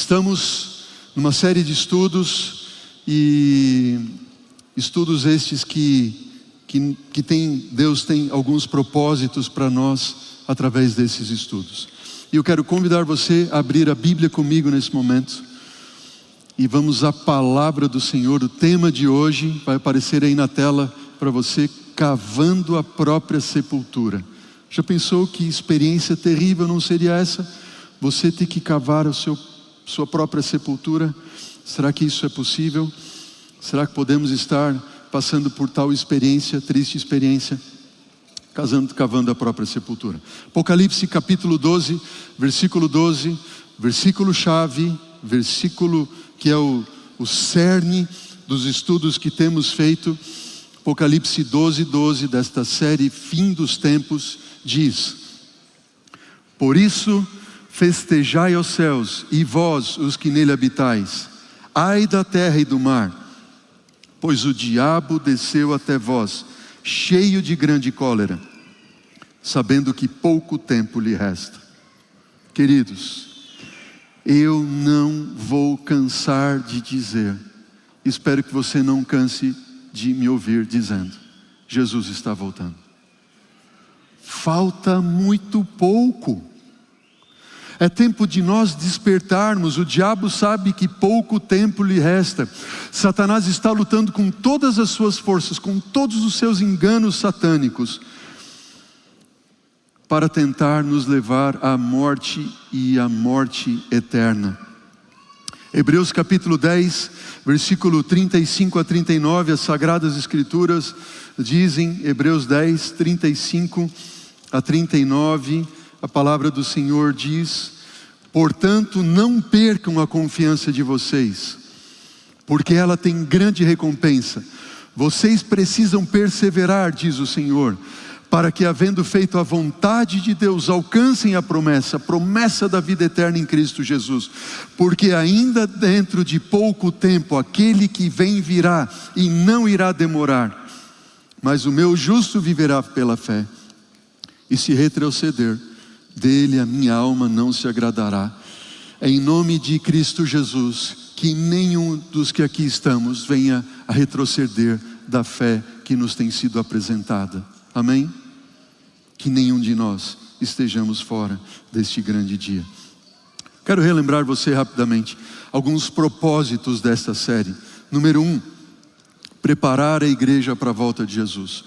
Estamos numa série de estudos, e estudos estes que Deus tem alguns propósitos para nós através desses estudos. E eu quero convidar você a abrir a Bíblia comigo nesse momento, e vamos à palavra do Senhor. O tema de hoje vai aparecer aí na tela para você: cavando a própria sepultura. Já pensou que experiência terrível não seria essa? Você ter que cavar sua própria sepultura? Será que isso é possível? Será que podemos estar passando por tal experiência, triste experiência, cavando a própria sepultura? Apocalipse capítulo 12, versículo 12, versículo chave, versículo que é o cerne dos estudos que temos feito. Apocalipse 12, 12, desta série Fim dos Tempos, diz: por isso festejai aos céus, e vós os que nele habitais, ai da terra e do mar, pois o diabo desceu até vós, cheio de grande cólera, sabendo que pouco tempo lhe resta. Queridos, eu não vou cansar de dizer, espero que você não canse de me ouvir dizendo: Jesus está voltando. Falta muito pouco. É tempo de nós despertarmos. O diabo sabe que pouco tempo lhe resta. Satanás está lutando com todas as suas forças, com todos os seus enganos satânicos, para tentar nos levar à morte e à morte eterna. Hebreus capítulo 10, versículo 35 a 39, as Sagradas Escrituras dizem, Hebreus 10, 35 a 39, a palavra do Senhor diz: portanto, não percam a confiança de vocês, porque ela tem grande recompensa. Vocês precisam perseverar, diz o Senhor, para que, havendo feito a vontade de Deus, alcancem a promessa da vida eterna em Cristo Jesus. Porque ainda dentro de pouco tempo, aquele que vem virá e não irá demorar. Mas o meu justo viverá pela fé, e se retroceder, dele a minha alma não se agradará. É em nome de Cristo Jesus que nenhum dos que aqui estamos venha a retroceder da fé que nos tem sido apresentada. Amém? Que nenhum de nós estejamos fora deste grande dia. Quero relembrar você rapidamente alguns propósitos desta série. Número 1, preparar a igreja para a volta de Jesus.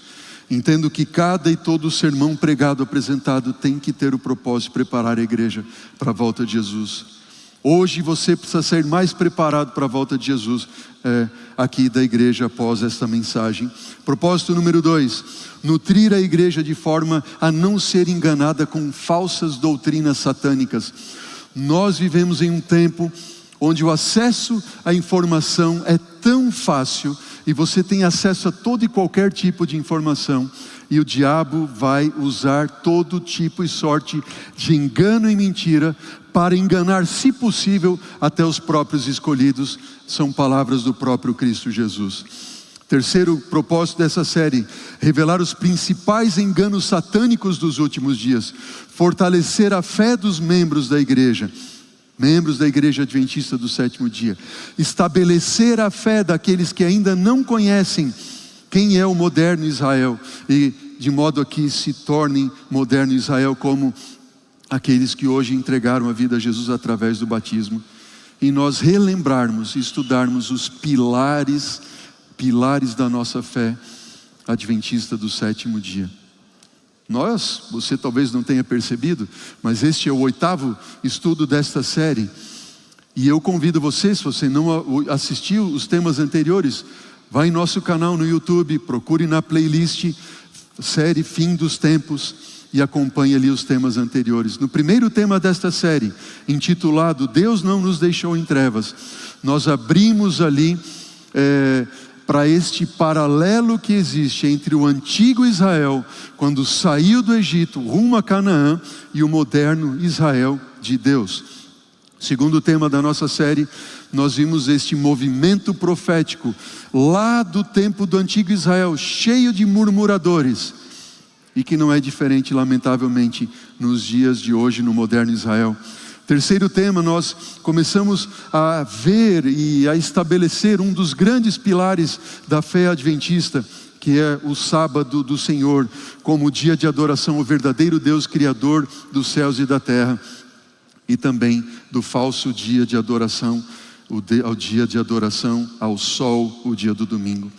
Entendo que cada e todo sermão pregado, apresentado, tem que ter o propósito de preparar a igreja para a volta de Jesus. Hoje você precisa ser mais preparado para a volta de Jesus aqui da igreja após esta mensagem. Propósito número 2, nutrir a igreja de forma a não ser enganada com falsas doutrinas satânicas. Nós vivemos em um tempo onde o acesso à informação é tão fácil, e você tem acesso a todo e qualquer tipo de informação, e o diabo vai usar todo tipo e sorte de engano e mentira para enganar, se possível, até os próprios escolhidos. São palavras do próprio Cristo Jesus. Terceiro propósito dessa série: revelar os principais enganos satânicos dos últimos dias, fortalecer a fé dos membros da igreja adventista do sétimo dia, estabelecer a fé daqueles que ainda não conhecem quem é o moderno Israel, e de modo a que se tornem moderno Israel como aqueles que hoje entregaram a vida a Jesus através do batismo. E nós relembrarmos e estudarmos os pilares da nossa fé adventista do sétimo dia. Você talvez não tenha percebido, mas este é o 8º estudo desta série. E eu convido você, se você não assistiu os temas anteriores, vá em nosso canal no YouTube, procure na playlist série Fim dos Tempos e acompanhe ali os temas anteriores. No primeiro tema desta série, intitulado Deus não nos deixou em trevas, nós abrimos ali para este paralelo que existe entre o antigo Israel, quando saiu do Egito rumo a Canaã, e o moderno Israel de Deus. Segundo tema da nossa série, nós vimos este movimento profético lá do tempo do antigo Israel, cheio de murmuradores, e que não é diferente, lamentavelmente, nos dias de hoje, no moderno Israel. Terceiro tema, nós começamos a ver e a estabelecer um dos grandes pilares da fé adventista, que é o sábado do Senhor, como dia de adoração ao verdadeiro Deus Criador dos céus e da terra, e também do falso dia de adoração, ao dia de adoração ao sol, o dia do domingo.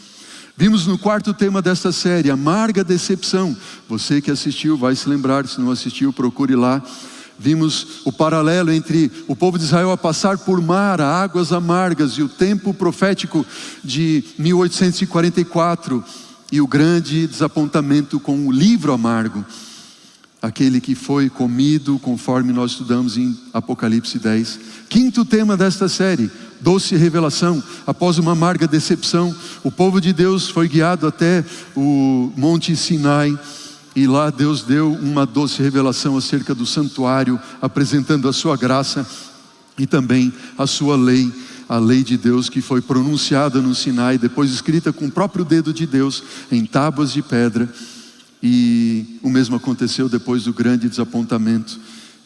Vimos no quarto tema desta série, amarga decepção. Você que assistiu vai se lembrar, se não assistiu, procure lá. Vimos o paralelo entre o povo de Israel a passar por Mara, águas amargas, e o tempo profético de 1844, e o grande desapontamento com o livro amargo, aquele que foi comido, conforme nós estudamos em Apocalipse 10. Quinto tema desta série, doce revelação. Após uma amarga decepção, o povo de Deus foi guiado até o Monte Sinai, e lá Deus deu uma doce revelação acerca do santuário, apresentando a sua graça e também a sua lei, a lei de Deus que foi pronunciada no Sinai, depois escrita com o próprio dedo de Deus em tábuas de pedra. E o mesmo aconteceu depois do grande desapontamento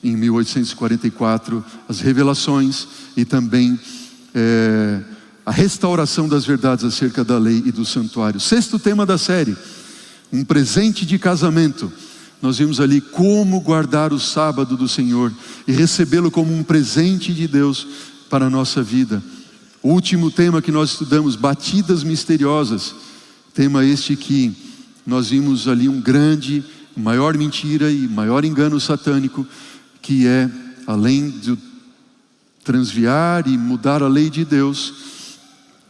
em 1844, as revelações e também a restauração das verdades acerca da lei e do santuário. Sexto tema da série, um presente de casamento. Nós vimos ali como guardar o sábado do Senhor e recebê-lo como um presente de Deus para a nossa vida. O último tema que nós estudamos, batidas misteriosas. Tema este que nós vimos ali maior mentira e maior engano satânico, que é, além de transviar e mudar a lei de Deus,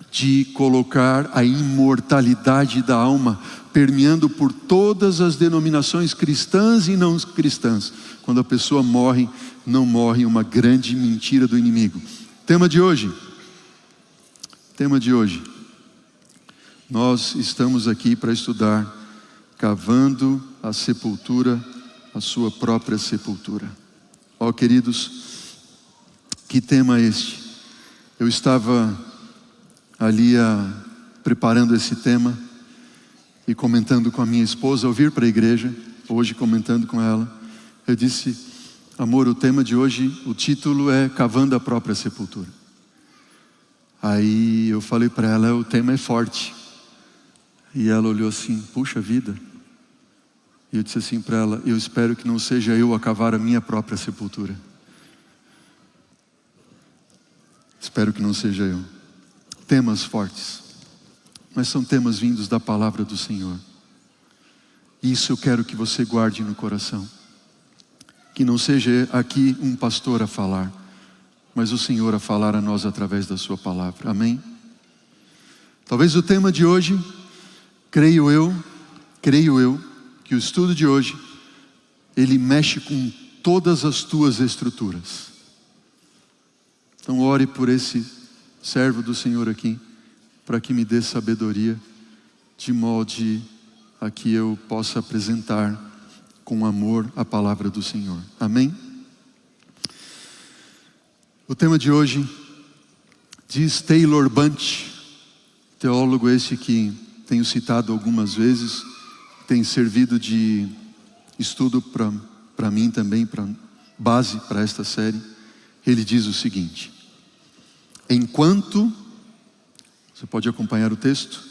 de colocar a imortalidade da alma permeando por todas as denominações cristãs e não cristãs. Quando a pessoa morre, não morre, uma grande mentira do inimigo. Tema de hoje, nós estamos aqui para estudar cavando a sepultura, a sua própria sepultura. Ó queridos, que tema este? Eu estava ali preparando esse tema e comentando com a minha esposa, ao vir para a igreja, hoje comentando com ela, eu disse: amor, o tema de hoje, o título é Cavando a Própria Sepultura. Aí eu falei para ela, o tema é forte. E ela olhou assim, puxa vida. E eu disse assim para ela, eu espero que não seja eu a cavar a minha própria sepultura. Espero que não seja eu. Temas fortes, mas são temas vindos da palavra do Senhor. Isso eu quero que você guarde no coração. Que não seja aqui um pastor a falar, mas o Senhor a falar a nós através da sua palavra. Amém? Talvez o tema de hoje, creio eu, que o estudo de hoje, ele mexe com todas as tuas estruturas. Então ore por esse servo do Senhor aqui, para que me dê sabedoria, de modo a que eu possa apresentar com amor a palavra do Senhor. Amém? O tema de hoje, diz Taylor Bunch, teólogo esse que tenho citado algumas vezes, tem servido de estudo para mim também, para base para esta série. Ele diz o seguinte: enquanto, você pode acompanhar o texto,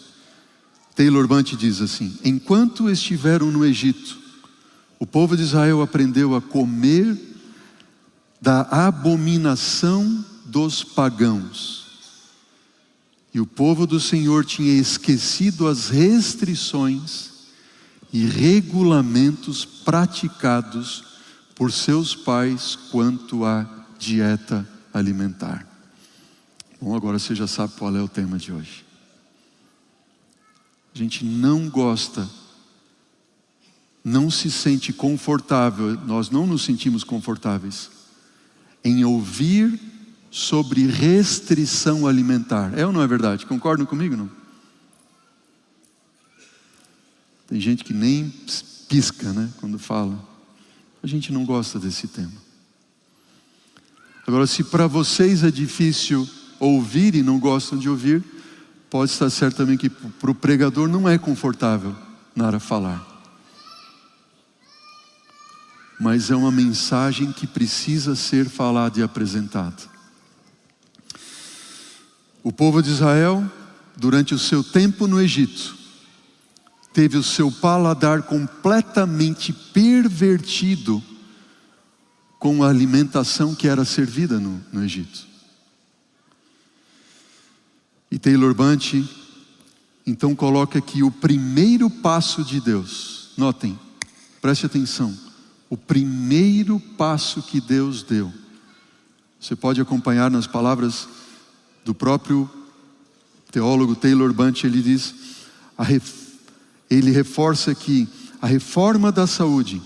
Taylor Bunch diz assim: enquanto estiveram no Egito, o povo de Israel aprendeu a comer da abominação dos pagãos. E o povo do Senhor tinha esquecido as restrições e regulamentos praticados por seus pais quanto à dieta alimentar. Bom, agora você já sabe qual é o tema de hoje. A gente não gosta, não se sente confortável, nós não nos sentimos confortáveis em ouvir sobre restrição alimentar. É ou não é verdade? Concordam comigo, não? Tem gente que nem pisca, né, quando fala. A gente não gosta desse tema. Agora, se para vocês é difícil ouvir e não gostam de ouvir, pode estar certo também que para o pregador não é confortável na hora de falar. mas é uma mensagem que precisa ser falada e apresentada. O povo de Israel, durante o seu tempo no Egito, teve o seu paladar completamente pervertido com a alimentação que era servida no Egito. E Taylor Bunch então coloca aqui o primeiro passo de Deus. Notem, preste atenção. O primeiro passo que Deus deu. Você pode acompanhar nas palavras do próprio teólogo Taylor Bunch. Ele diz, ele reforça que a reforma da saúde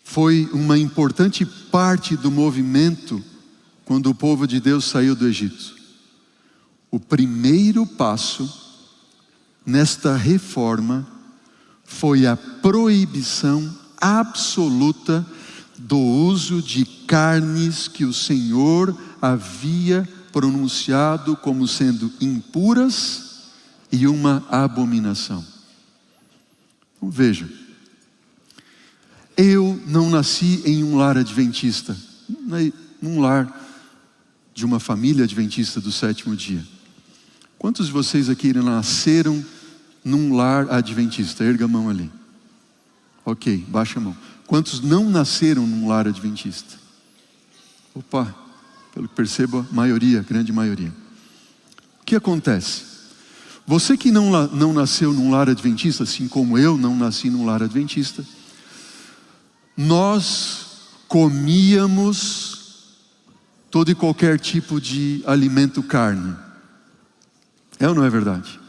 foi uma importante parte do movimento quando o povo de Deus saiu do Egito. O primeiro passo nesta reforma foi a proibição absoluta do uso de carnes que o Senhor havia pronunciado como sendo impuras e uma abominação. Então veja, eu não nasci em um lar adventista, num lar de uma família adventista do sétimo dia. Quantos de vocês aqui nasceram num lar adventista? Erga a mão ali. Ok, baixa a mão. Quantos não nasceram num lar adventista? Opa, pelo que percebo, a maioria, grande maioria. O que acontece? Você que não nasceu num lar adventista, assim como eu não nasci num lar adventista, nós comíamos todo e qualquer tipo de alimento carne. É ou não é verdade?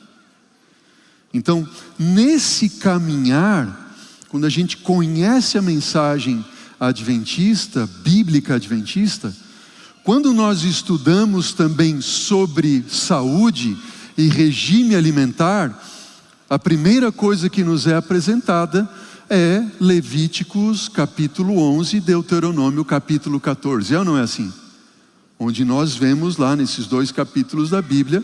Então, nesse caminhar, quando a gente conhece a mensagem adventista, bíblica adventista, quando nós estudamos também sobre saúde e regime alimentar, a primeira coisa que nos é apresentada é Levíticos capítulo 11 e Deuteronômio capítulo 14. É ou não é assim? Onde nós vemos lá nesses dois capítulos da Bíblia,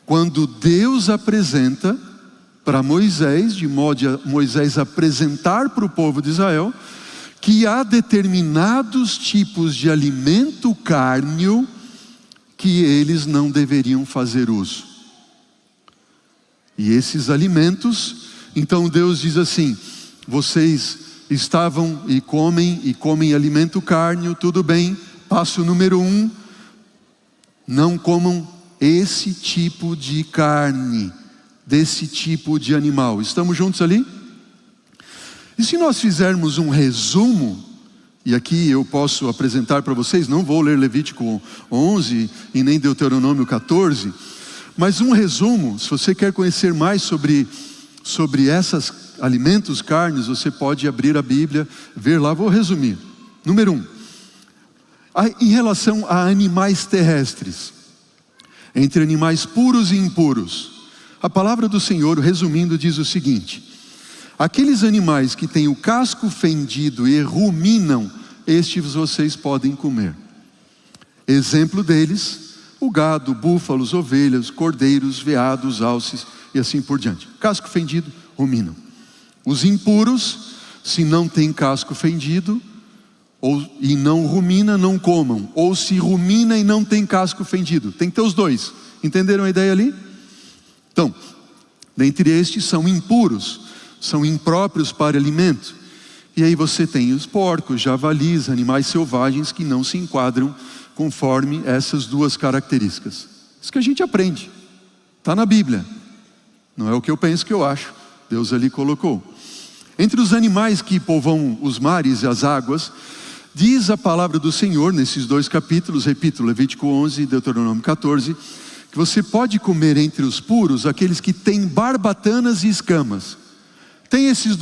quando Deus apresenta para Moisés, de modo a Moisés apresentar para o povo de Israel, que há determinados tipos de alimento cárneo que eles não deveriam fazer uso. E esses alimentos, então Deus diz assim, vocês estavam e comem alimento cárneo, tudo bem. Passo número 1, não comam esse tipo de carne, desse tipo de animal. Estamos juntos ali? E se nós fizermos um resumo, e aqui eu posso apresentar para vocês, não vou ler Levítico 11 e nem Deuteronômio 14, mas um resumo, se você quer conhecer mais sobre esses alimentos carnes, você pode abrir a Bíblia, ver lá, vou resumir. Número 1, em relação a animais terrestres, entre animais puros e impuros, a palavra do Senhor, resumindo, diz o seguinte: aqueles animais que têm o casco fendido e ruminam, estes vocês podem comer. Exemplo deles, o gado, búfalos, ovelhas, cordeiros, veados, alces e assim por diante. Casco fendido, ruminam. Os impuros, se não tem casco fendido e não rumina, não comam. Ou se rumina e não tem casco fendido. Tem que ter os dois. Entenderam a ideia ali? Então, dentre estes são impuros, são impróprios para alimento. E aí você tem os porcos, javalis, animais selvagens que não se enquadram conforme essas duas características. Isso que a gente aprende. Está na Bíblia. Não é o que eu penso, que eu acho. Deus ali colocou. Entre os animais que povoam os mares e as águas, diz a palavra do Senhor nesses dois capítulos, repito, Levítico 11 e Deuteronômio 14, que você pode comer entre os puros aqueles que têm barbatanas e escamas. Tem essas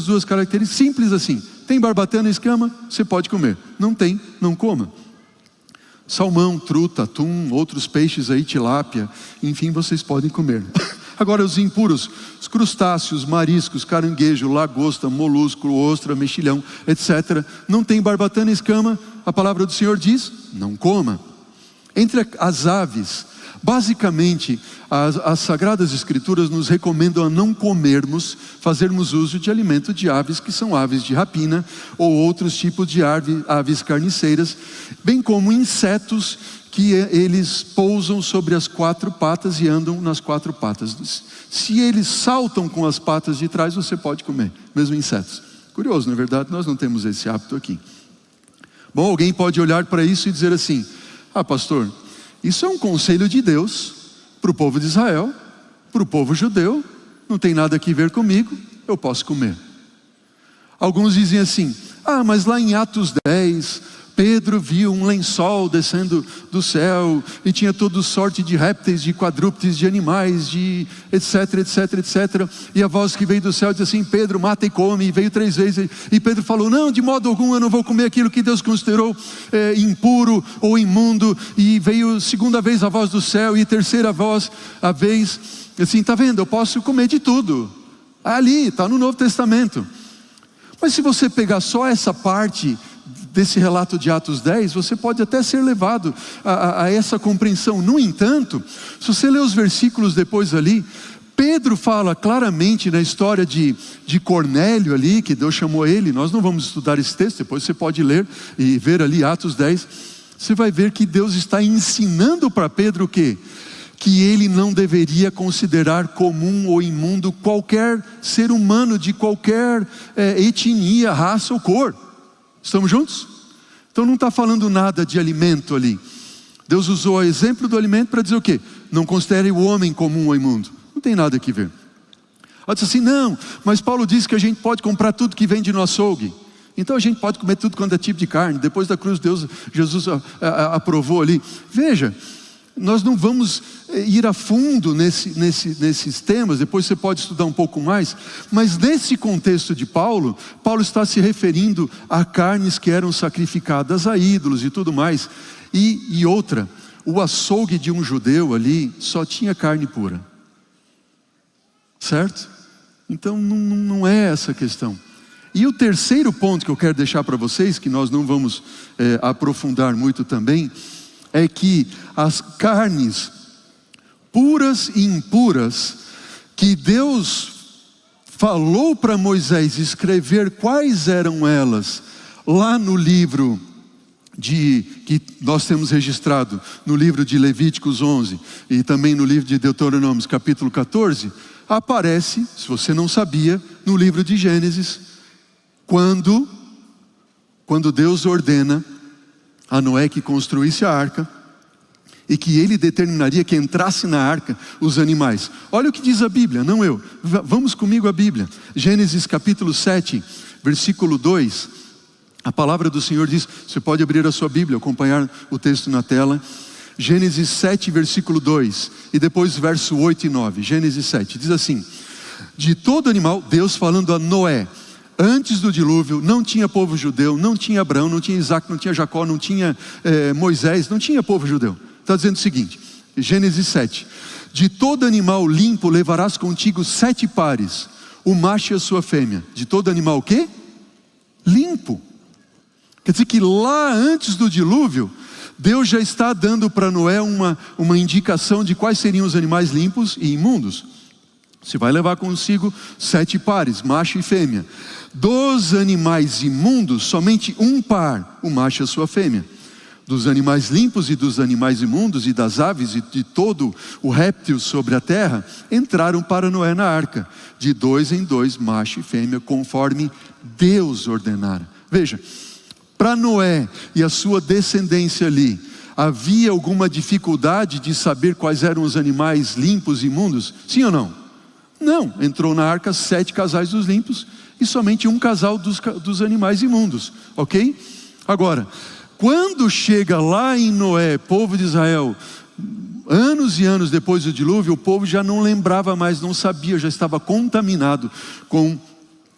duas características, simples assim. Tem barbatana e escama, você pode comer. Não tem, não coma. Salmão, truta, atum, outros peixes aí, tilápia, enfim, vocês podem comer. Agora os impuros, os crustáceos, mariscos, caranguejo, lagosta, molusco, ostra, mexilhão, etc. Não tem barbatana e escama, a palavra do Senhor diz, não coma. Entre as aves, Basicamente, as Sagradas Escrituras nos recomendam a não comermos, fazermos uso de alimento de aves que são aves de rapina ou outros tipos de aves carniceiras, bem como insetos que eles pousam sobre as 4 patas e andam nas 4 patas. Se eles saltam com as patas de trás, você pode comer, mesmo insetos. Curioso, não é verdade? Nós não temos esse hábito aqui. Bom, alguém pode olhar para isso e dizer assim: ah, pastor, isso é um conselho de Deus para o povo de Israel, para o povo judeu, não tem nada a ver comigo, eu posso comer. Alguns dizem assim: ah, mas lá em Atos 10, Pedro viu um lençol descendo do céu, e tinha toda sorte de répteis, de quadrúpedes, de animais, de etc, etc, etc. E a voz que veio do céu disse assim: Pedro, mata e come. E veio 3 vezes, e Pedro falou: não, de modo algum eu não vou comer aquilo que Deus considerou impuro ou imundo. E veio 2ª vez a voz do céu, e 3ª vez, assim, está vendo, eu posso comer de tudo. Ali, está no Novo Testamento. Mas se você pegar só essa parte desse relato de Atos 10, você pode até ser levado a essa compreensão. No entanto, se você ler os versículos depois ali, Pedro fala claramente na história de Cornélio ali, que Deus chamou ele. Nós não vamos estudar esse texto, depois você pode ler e ver ali Atos 10. Você vai ver que Deus está ensinando para Pedro o quê? Que ele não deveria considerar comum ou imundo qualquer ser humano de qualquer etnia, raça ou cor. Estamos juntos? Então não está falando nada de alimento ali. Deus usou o exemplo do alimento para dizer o quê? Não considere o homem comum ou imundo. Não tem nada a ver. Ela disse assim: não, mas Paulo disse que a gente pode comprar tudo que vem de no açougue. Então a gente pode comer tudo quanto é tipo de carne. Depois da cruz, Jesus aprovou ali. Veja, nós não vamos ir a fundo nesses temas, depois você pode estudar um pouco mais, mas nesse contexto de Paulo está se referindo a carnes que eram sacrificadas a ídolos e tudo mais. E outra, o açougue de um judeu ali só tinha carne pura, certo? Então não é essa a questão. E o terceiro ponto que eu quero deixar para vocês, que nós não vamos aprofundar muito também, é que as carnes puras e impuras, que Deus falou para Moisés escrever quais eram elas, lá no livro que nós temos registrado, no livro de Levíticos 11, e também no livro de Deuteronômio, capítulo 14, aparece, se você não sabia, no livro de Gênesis, quando Deus ordena a Noé que construísse a arca, e que ele determinaria que entrasse na arca os animais. Olha o que diz a Bíblia, não eu. Vamos comigo à Bíblia. Gênesis capítulo 7, versículo 2. A palavra do Senhor diz, você pode abrir a sua Bíblia, acompanhar o texto na tela. Gênesis 7, versículo 2. E depois verso 8 e 9. Gênesis 7, diz assim: de todo animal, Deus falando a Noé, antes do dilúvio, não tinha povo judeu, não tinha Abraão, não tinha Isaac, não tinha Jacó, não tinha Moisés, não tinha povo judeu. Está dizendo o seguinte, Gênesis 7, de todo animal limpo levarás contigo 7 pares, o macho e a sua fêmea. De todo animal o quê? Limpo. Quer dizer que lá antes do dilúvio, Deus já está dando para Noé uma indicação de quais seriam os animais limpos e imundos. Você vai levar consigo 7 pares, macho e fêmea. Dos animais imundos, somente 1 par, o macho e a sua fêmea. Dos animais limpos e dos animais imundos e das aves e de todo o réptil sobre a terra, entraram para Noé na arca, de 2 em 2, macho e fêmea, conforme Deus ordenara. Veja, para Noé e a sua descendência ali, havia alguma dificuldade de saber quais eram os animais limpos e imundos? Sim ou não? Não, entrou na arca 7 casais dos limpos e somente 1 casal dos animais imundos, ok? Agora, quando chega lá em Noé, povo de Israel, anos e anos depois do dilúvio, o povo já não lembrava mais, não sabia, já estava contaminado com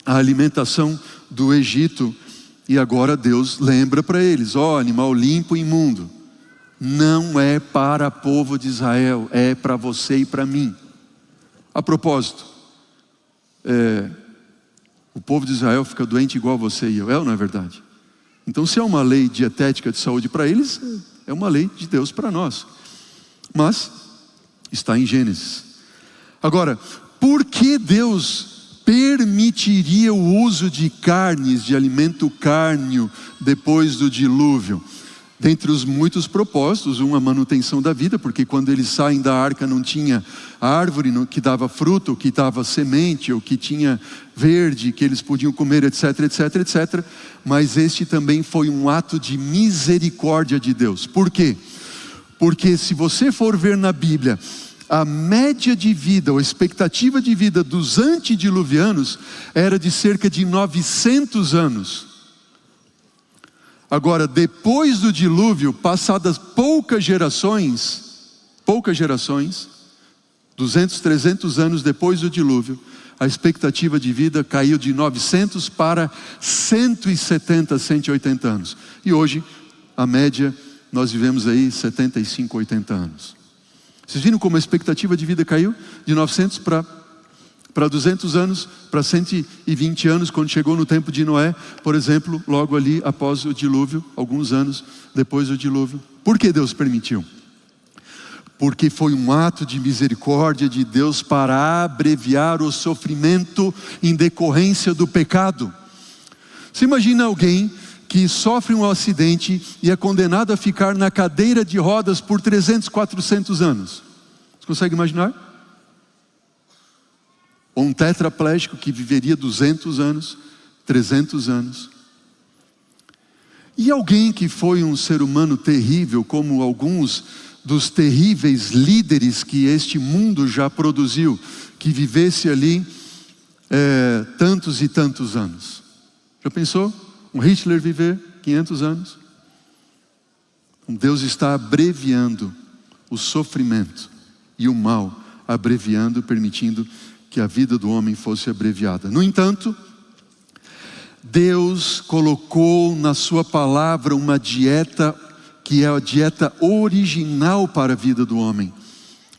a alimentação do Egito. E agora Deus lembra para eles, animal limpo e imundo, não é para o povo de Israel, é para você e para mim. A propósito, o povo de Israel fica doente igual você e eu, ou não é verdade? Então se é uma lei dietética de saúde para eles, é uma lei de Deus para nós. Mas Está em Gênesis. Agora, por que Deus permitiria o uso de carnes, de alimento cárneo, depois do dilúvio? Dentre os muitos propósitos, a manutenção da vida, porque quando eles saem da arca não tinha árvore que dava fruto, ou que dava semente, ou que tinha verde, que eles podiam comer, etc, etc, etc. Mas este também foi um ato de misericórdia de Deus. Por quê? Porque se você for ver na Bíblia, a média de vida, ou a expectativa de vida dos antediluvianos era de cerca de 900 anos. Agora, depois do dilúvio, passadas poucas gerações, 200, 300 anos depois do dilúvio, a expectativa de vida caiu de 900 para 170, 180 anos. E hoje, a média, nós vivemos aí 75, 80 anos. Vocês viram como a expectativa de vida caiu? De 900 para 200 anos, para 120 anos, quando chegou no tempo de Noé, por exemplo, logo ali após o dilúvio, alguns anos depois do dilúvio. Por que Deus permitiu? Porque foi um ato de misericórdia de Deus para abreviar o sofrimento em decorrência do pecado. Você imagina alguém que sofre um acidente e é condenado a ficar na cadeira de rodas por 300, 400 anos. Você consegue imaginar? Ou um tetraplégico que viveria 200 anos, 300 anos. E alguém que foi um ser humano terrível, como alguns dos terríveis líderes que este mundo já produziu, que vivesse ali tantos e tantos anos. Já pensou? Um Hitler viver 500 anos? Deus está abreviando o sofrimento e o mal, abreviando, permitindo que a vida do homem fosse abreviada. No entanto, Deus colocou na sua palavra uma dieta que é a dieta original para a vida do homem.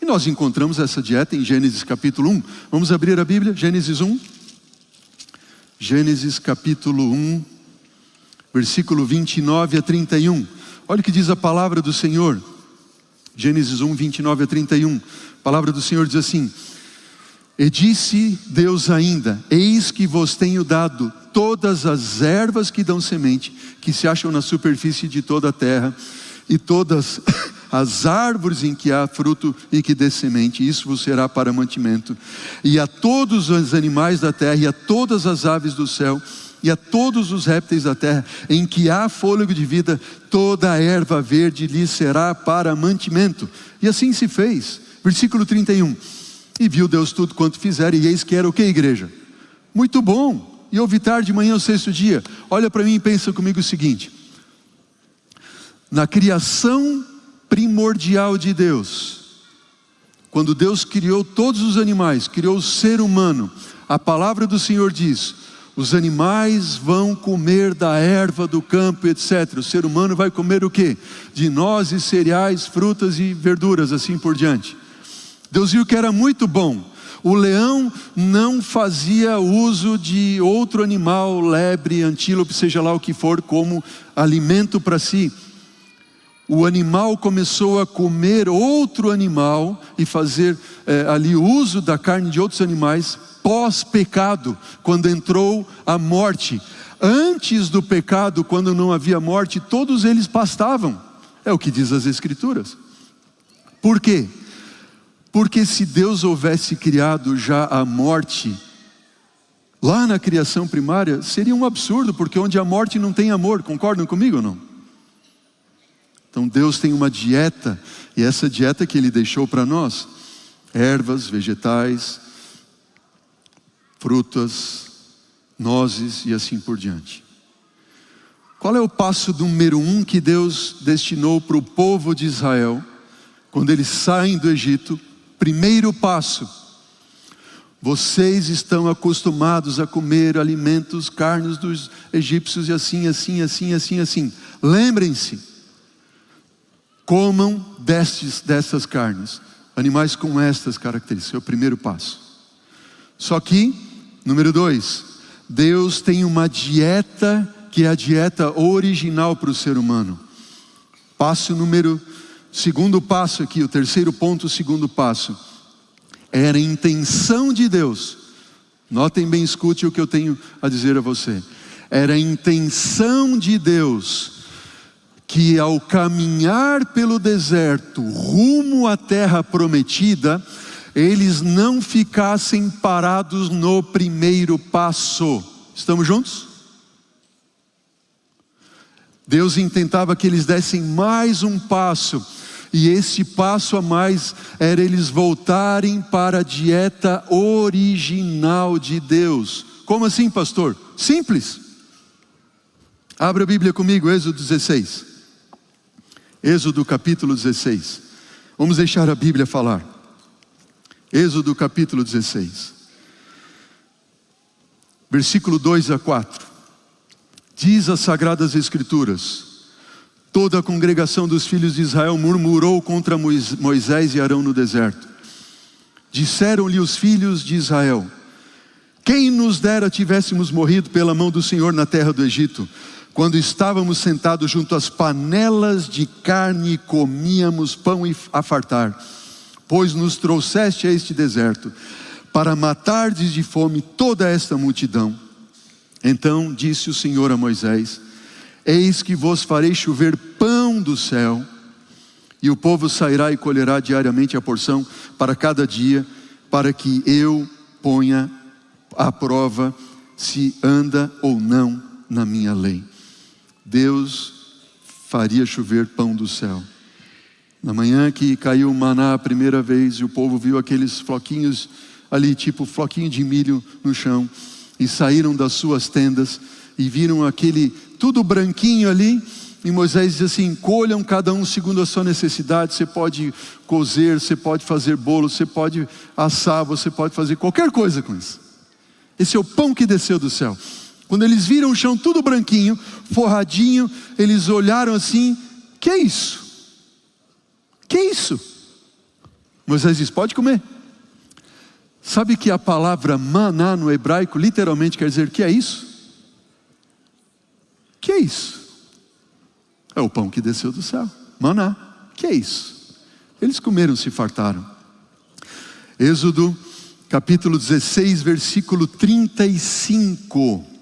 E nós encontramos essa dieta em Gênesis capítulo 1. Vamos abrir a Bíblia, Gênesis 1. Gênesis capítulo 1, versículo 29 a 31. Olha o que diz a palavra do Senhor. Gênesis 1, 29 a 31. A palavra do Senhor diz assim: E disse Deus ainda: Eis que vos tenho dado todas as ervas que dão semente, que se acham na superfície de toda a terra, e todas as árvores em que há fruto e que dê semente, isso vos será para mantimento. E a todos os animais da terra, e a todas as aves do céu, e a todos os répteis da terra, em que há fôlego de vida, toda a erva verde lhes será para mantimento. E assim se fez. Versículo 31. E viu Deus tudo quanto fizera, e eis que era o que, igreja? Muito bom. E houve tarde de manhã o sexto dia. Olha para mim e pensa comigo o seguinte: na criação primordial de Deus, quando Deus criou todos os animais, criou o ser humano, a palavra do Senhor diz: os animais vão comer da erva do campo, etc. O ser humano vai comer o quê? De nozes, cereais, frutas e verduras, assim por diante. Deus viu que era muito bom. O leão não fazia uso de outro animal, lebre, antílope, seja lá o que for, como alimento para si. O animal começou a comer outro animal e fazer ali uso da carne de outros animais pós-pecado, quando entrou a morte. Antes do pecado, quando não havia morte, todos eles pastavam. É o que diz as Escrituras. Por quê? Porque se Deus houvesse criado já a morte, lá na criação primária, seria um absurdo, porque onde há morte não tem amor. Concordam comigo ou não? Então Deus tem uma dieta, e essa dieta que Ele deixou para nós: ervas, vegetais, frutas, nozes e assim por diante. Qual é o passo número 1 que Deus destinou para o povo de Israel, quando eles saem do Egito? Primeiro passo: vocês estão acostumados a comer alimentos, carnes dos egípcios, e assim. Lembrem-se, comam dessas carnes, animais com estas características. É o primeiro passo. Só que, número 2, Deus tem uma dieta que é a dieta original para o ser humano. Passo número segundo passo aqui, o terceiro ponto, o segundo passo. Era a intenção de Deus. Notem bem, escute o que eu tenho a dizer a você. Era a intenção de Deus que ao caminhar pelo deserto, rumo à terra prometida, eles não ficassem parados no primeiro passo. Estamos juntos? Deus intentava que eles dessem mais um passo, e esse passo a mais era eles voltarem para a dieta original de Deus. Como assim, pastor? Simples. Abra a Bíblia comigo, Êxodo 16. Êxodo capítulo 16. Vamos deixar a Bíblia falar. Êxodo capítulo 16. Versículo 2 a 4. Diz as Sagradas Escrituras: toda a congregação dos filhos de Israel murmurou contra Moisés e Arão no deserto. Disseram-lhe os filhos de Israel: quem nos dera tivéssemos morrido pela mão do Senhor na terra do Egito, quando estávamos sentados junto às panelas de carne e comíamos pão a fartar, pois nos trouxeste a este deserto, para matardes de fome toda esta multidão. Então disse o Senhor a Moisés: eis que vos farei chover pão do céu, e o povo sairá e colherá diariamente a porção para cada dia, para que eu ponha à prova se anda ou não na minha lei. Deus faria chover pão do céu. Na manhã que caiu o maná a primeira vez, e o povo viu aqueles floquinhos ali, tipo floquinho de milho no chão, e saíram das suas tendas, e viram aquele tudo branquinho ali, e Moisés diz assim: colham cada um segundo a sua necessidade. Você pode cozer, você pode fazer bolo, você pode assar, você pode fazer qualquer coisa com isso. Esse é o pão que desceu do céu. Quando eles viram o chão tudo branquinho, forradinho, eles olharam assim: que é isso? Que é isso? Moisés diz: pode comer. Sabe que a palavra maná no hebraico literalmente quer dizer: que é isso? Que é isso? É o pão que desceu do céu, maná. Que é isso? Eles comeram, se fartaram. Êxodo capítulo 16, versículo 35.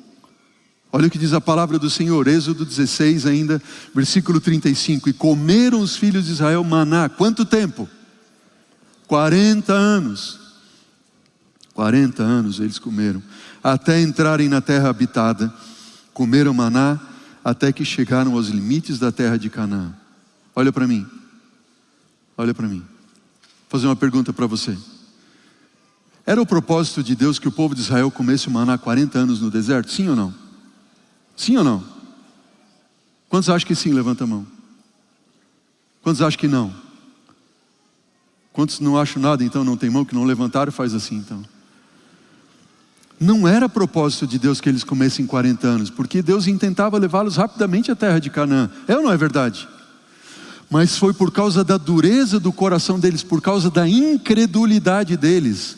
Olha o que diz a palavra do Senhor, Êxodo 16 ainda, versículo 35. E comeram os filhos de Israel maná. Quanto tempo? 40 anos. 40 anos eles comeram, até entrarem na terra habitada. Comeram maná até que chegaram aos limites da terra de Canaã. Olha para mim. Olha para mim. Vou fazer uma pergunta para você. Era o propósito de Deus que o povo de Israel comesse o maná 40 anos no deserto? Sim ou não? Sim ou não? Quantos acham que sim? Levanta a mão. Quantos acham que não? Quantos não acham nada, então não tem mão, que não levantaram? Faz assim então. Não era propósito de Deus que eles comessem 40 anos, porque Deus intentava levá-los rapidamente à terra de Canaã. É ou não é verdade? Mas foi por causa da dureza do coração deles, por causa da incredulidade deles,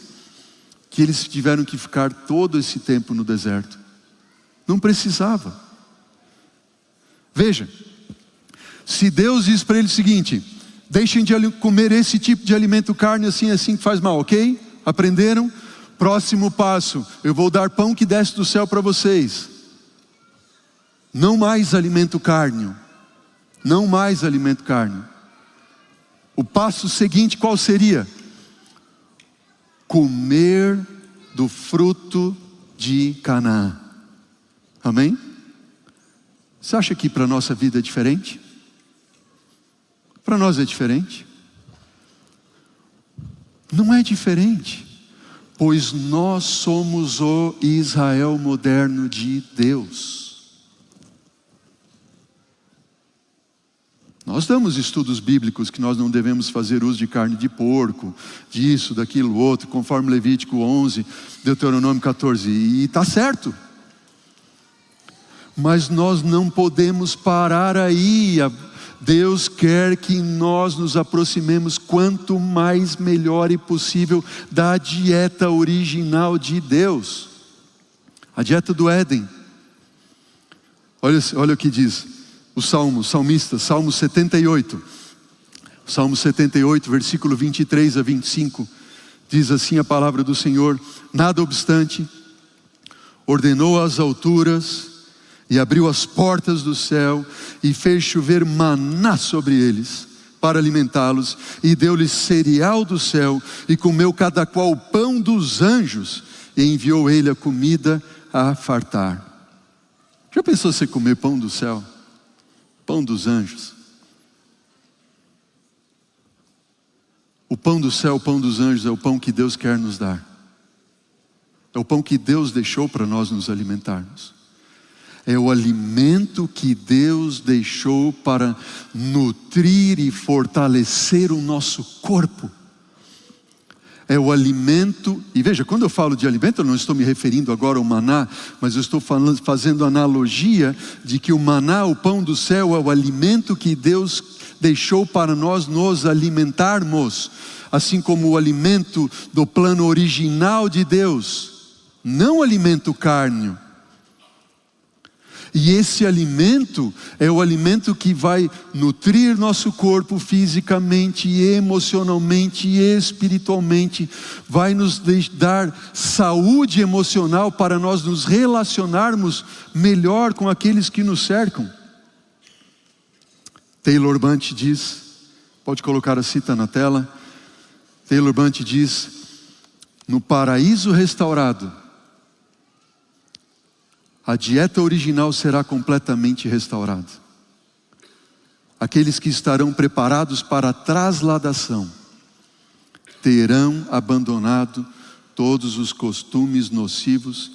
que eles tiveram que ficar todo esse tempo no deserto. Não precisava. Veja, se Deus diz para eles o seguinte: deixem de comer esse tipo de alimento, carne assim, assim que faz mal, ok? Aprenderam? Próximo passo: eu vou dar pão que desce do céu para vocês. Não mais alimento carne. Não mais alimento carne. O passo seguinte qual seria? Comer do fruto de Canaã. Amém? Você acha que para a nossa vida é diferente? Para nós é diferente? Não é diferente. Pois nós somos o Israel moderno de Deus. Nós damos estudos bíblicos que nós não devemos fazer uso de carne de porco, disso, daquilo, outro, conforme Levítico 11, Deuteronômio 14, e está certo. Mas nós não podemos parar aí. Deus quer que nós nos aproximemos quanto mais melhor e possível da dieta original de Deus. A dieta do Éden. Olha o que diz o salmista, Salmo 78. Salmo 78, versículo 23 a 25, diz assim a palavra do Senhor: nada obstante, ordenou as alturas e abriu as portas do céu e fez chover maná sobre eles para alimentá-los, e deu-lhes cereal do céu, e comeu cada qual o pão dos anjos, e enviou ele a comida a fartar. Já pensou você comer pão do céu? Pão dos anjos? O pão do céu, o pão dos anjos é o pão que Deus quer nos dar. É o pão que Deus deixou para nós nos alimentarmos. É o alimento que Deus deixou para nutrir e fortalecer o nosso corpo. É o alimento, e veja, quando eu falo de alimento, eu não estou me referindo agora ao maná, mas eu estou fazendo analogia de que o maná, o pão do céu, é o alimento que Deus deixou para nós nos alimentarmos, assim como o alimento do plano original de Deus, não alimento cárneo. E esse alimento é o alimento que vai nutrir nosso corpo fisicamente, emocionalmente e espiritualmente, vai nos dar saúde emocional para nós nos relacionarmos melhor com aqueles que nos cercam. Taylor Bunch diz, pode colocar a cita na tela, Taylor Bunch diz: no paraíso restaurado, a dieta original será completamente restaurada. Aqueles que estarão preparados para a trasladação terão abandonado todos os costumes nocivos,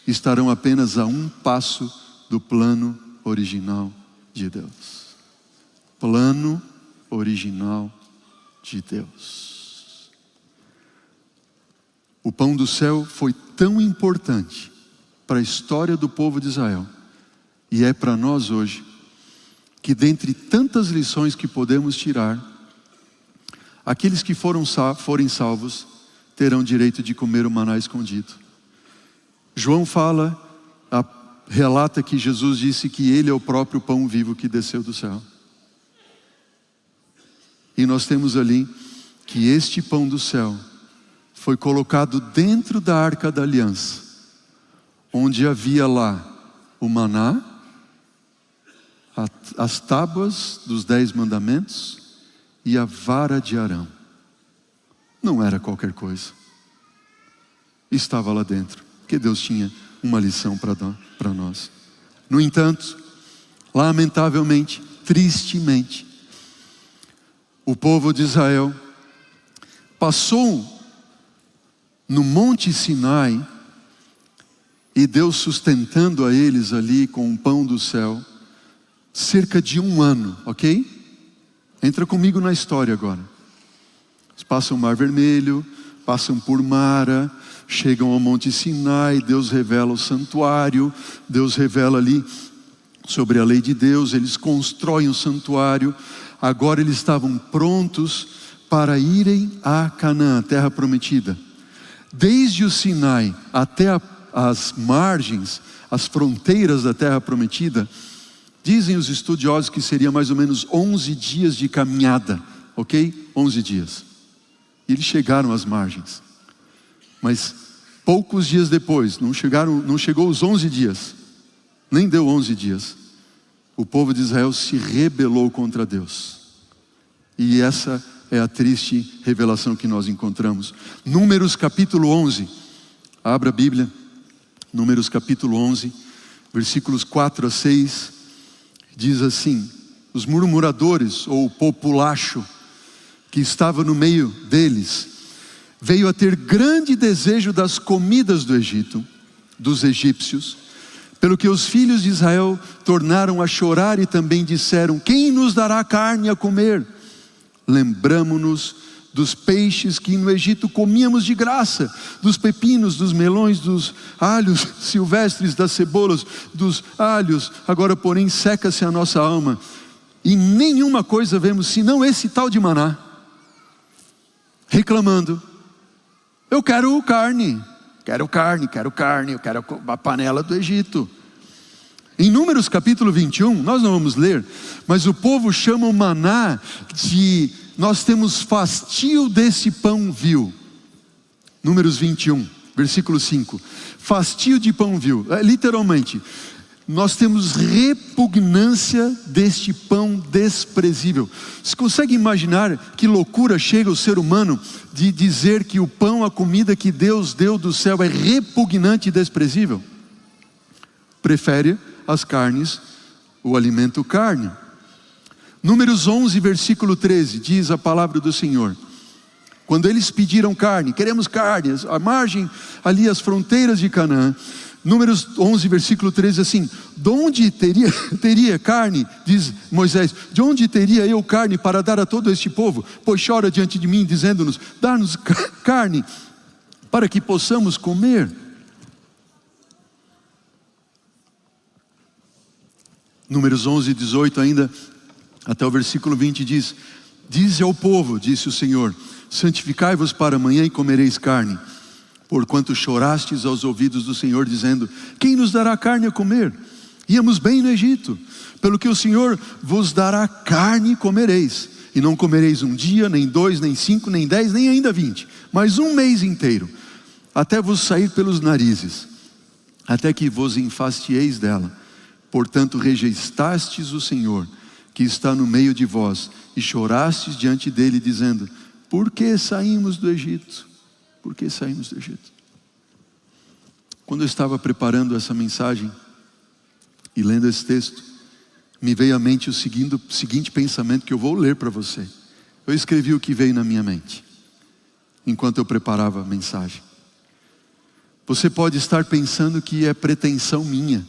estarão apenas a um passo do plano original de Deus. Plano original de Deus. O pão do céu foi tão importante para a história do povo de Israel, e é para nós hoje, que dentre tantas lições que podemos tirar, aqueles que forem salvos terão direito de comer o maná escondido. João relata que Jesus disse que Ele é o próprio pão vivo que desceu do céu. E nós temos ali que este pão do céu foi colocado dentro da Arca da Aliança, onde havia lá o maná, as tábuas dos 10 mandamentos e a vara de Arão. Não era qualquer coisa. Estava lá dentro, porque Deus tinha uma lição para nós. No entanto, lamentavelmente, tristemente, o povo de Israel passou no Monte Sinai, e Deus sustentando a eles ali com o pão do céu, cerca de 1 ano, ok? Entra comigo na história agora. Eles passam o Mar Vermelho, passam por Mara, chegam ao Monte Sinai, Deus revela o santuário, Deus revela ali sobre a lei de Deus, eles constroem o santuário. Agora eles estavam prontos para irem a Canaã, a terra prometida. Desde o Sinai até as margens, as fronteiras da terra prometida, dizem os estudiosos que seria mais ou menos 11 dias de caminhada, ok? 11 dias. E eles chegaram às margens. Mas poucos dias depois, não chegou os 11 dias, nem deu 11 dias, o povo de Israel se rebelou contra Deus. E essa é a triste revelação que nós encontramos. Números capítulo 11, abra a Bíblia, Números capítulo 11, versículos 4 a 6, diz assim: os murmuradores, ou o populacho, que estava no meio deles, veio a ter grande desejo das comidas do Egito, dos egípcios, pelo que os filhos de Israel tornaram a chorar e também disseram: quem nos dará carne a comer? Lembramo-nos dos peixes que no Egito comíamos de graça, dos pepinos, dos melões, dos alhos silvestres, das cebolas, dos alhos. Agora porém seca-se a nossa alma, e nenhuma coisa vemos senão esse tal de maná. Reclamando: eu quero carne, eu quero a panela do Egito. Em Números capítulo 21, nós não vamos ler, mas o povo chama o maná de nós temos fastio desse pão vil. Números 21, versículo 5. Fastio de pão vil, literalmente, nós temos repugnância deste pão desprezível. Você consegue imaginar que loucura chega o ser humano de dizer que o pão, a comida que Deus deu do céu é repugnante e desprezível? Prefere as carnes, o alimento carne. Números 11, versículo 13, diz a palavra do Senhor. Quando eles pediram carne, queremos carne, a margem ali, as fronteiras de Canaã. Números 11, versículo 13, assim: de onde teria carne, diz Moisés, de onde teria eu carne para dar a todo este povo? Pois chora diante de mim, dizendo-nos, dá-nos carne, para que possamos comer. Números 11, 18 ainda, até o versículo 20 diz: dize ao povo, disse o Senhor, santificai-vos para amanhã e comereis carne. Porquanto chorastes aos ouvidos do Senhor, dizendo, quem nos dará carne a comer? Íamos bem no Egito, pelo que o Senhor vos dará carne e comereis. E não comereis um dia, nem 2, nem 5, nem 10, nem ainda 20, mas um mês inteiro, até vos sair pelos narizes, até que vos enfastieis dela. Portanto rejeitastes o Senhor, que está no meio de vós, e chorastes diante dele, dizendo, por que saímos do Egito? Por que saímos do Egito? Quando eu estava preparando essa mensagem e lendo esse texto, me veio à mente o seguinte pensamento que eu vou ler para você. Eu escrevi o que veio na minha mente enquanto eu preparava a mensagem. Você pode estar pensando que é pretensão minha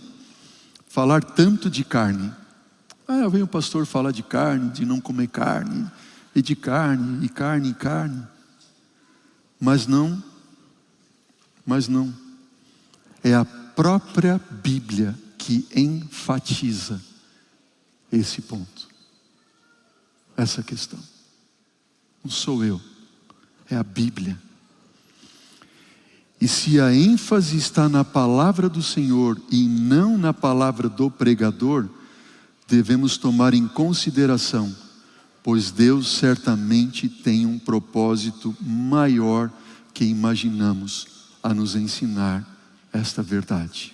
falar tanto de carne. Vem o pastor falar de carne, de não comer carne, e de carne, e carne, e carne. Mas não, é a própria Bíblia que enfatiza esse ponto, essa questão. Não sou eu, é a Bíblia. E se a ênfase está na palavra do Senhor e não na palavra do pregador, devemos tomar em consideração, pois Deus certamente tem um propósito maior que imaginamos a nos ensinar esta verdade.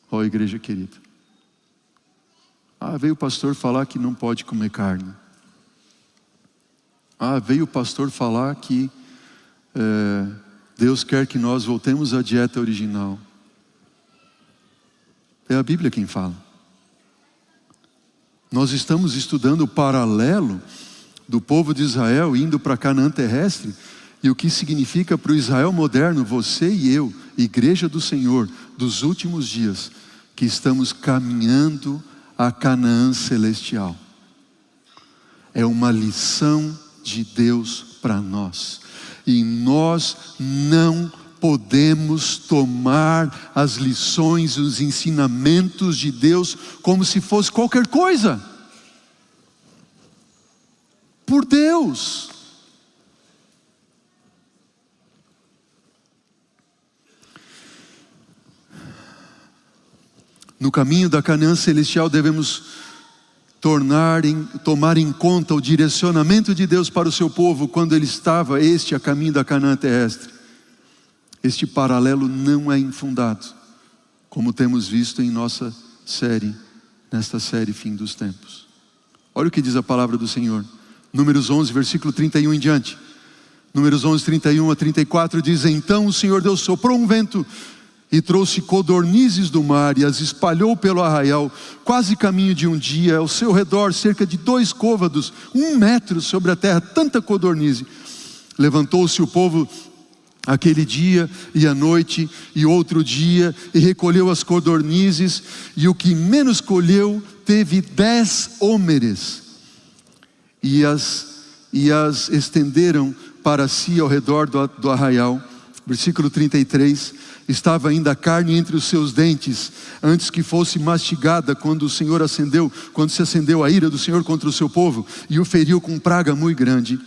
Ó igreja querida, veio o pastor falar que não pode comer carne. Veio o pastor falar que Deus quer que nós voltemos à dieta original. É a Bíblia quem fala. Nós estamos estudando o paralelo do povo de Israel indo para Canaã terrestre, e o que significa para o Israel moderno, você e eu, igreja do Senhor, dos últimos dias, que estamos caminhando a Canaã celestial. É uma lição de Deus para nós, e nós não podemos tomar as lições, os ensinamentos de Deus como se fosse qualquer coisa. Por Deus. No caminho da Canaã celestial devemos tomar em conta o direcionamento de Deus para o seu povo quando ele estava a caminho da Canaã terrestre. Este paralelo não é infundado, como temos visto em nesta série Fim dos Tempos. Olha o que diz a palavra do Senhor. Números 11, versículo 31 em diante. Números 11, 31 a 34 diz, então o Senhor Deus soprou um vento e trouxe codornizes do mar e as espalhou pelo arraial, quase caminho de um dia, ao seu redor cerca de 2 côvados, 1 metro sobre a terra, tanta codornize. Levantou-se o povo aquele dia e à noite e outro dia, e recolheu as codornizes, e o que menos colheu teve 10 hómeres, e as estenderam para si ao redor do arraial. Versículo 33, estava ainda a carne entre os seus dentes, antes que fosse mastigada, quando se acendeu a ira do Senhor contra o seu povo, e o feriu com praga muito grande,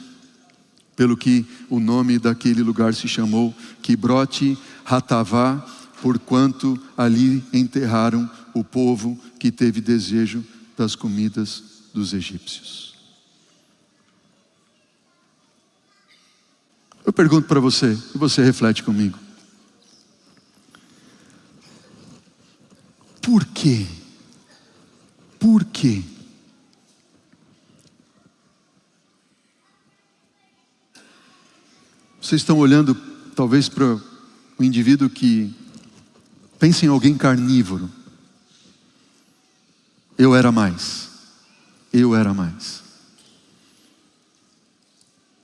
pelo que o nome daquele lugar se chamou Quibrote Hatavá, porquanto ali enterraram o povo que teve desejo das comidas dos egípcios. pergunto para você, e você reflete comigo. Por quê? Por quê? Vocês estão olhando talvez para o indivíduo que pensa em alguém carnívoro. Eu era mais.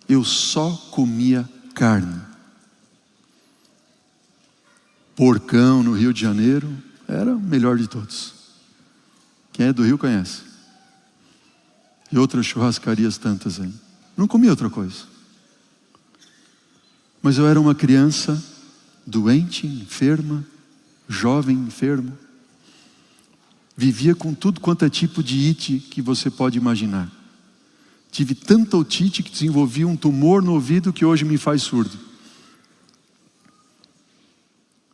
Eu só comia carne. Porcão no Rio de Janeiro era o melhor de todos. Quem é do Rio conhece. E outras churrascarias tantas aí. Não comia outra coisa. Mas eu era uma criança doente, enferma, jovem, enfermo. Vivia com tudo quanto é tipo de ite que você pode imaginar. Tive tanta otite que desenvolvi um tumor no ouvido que hoje me faz surdo.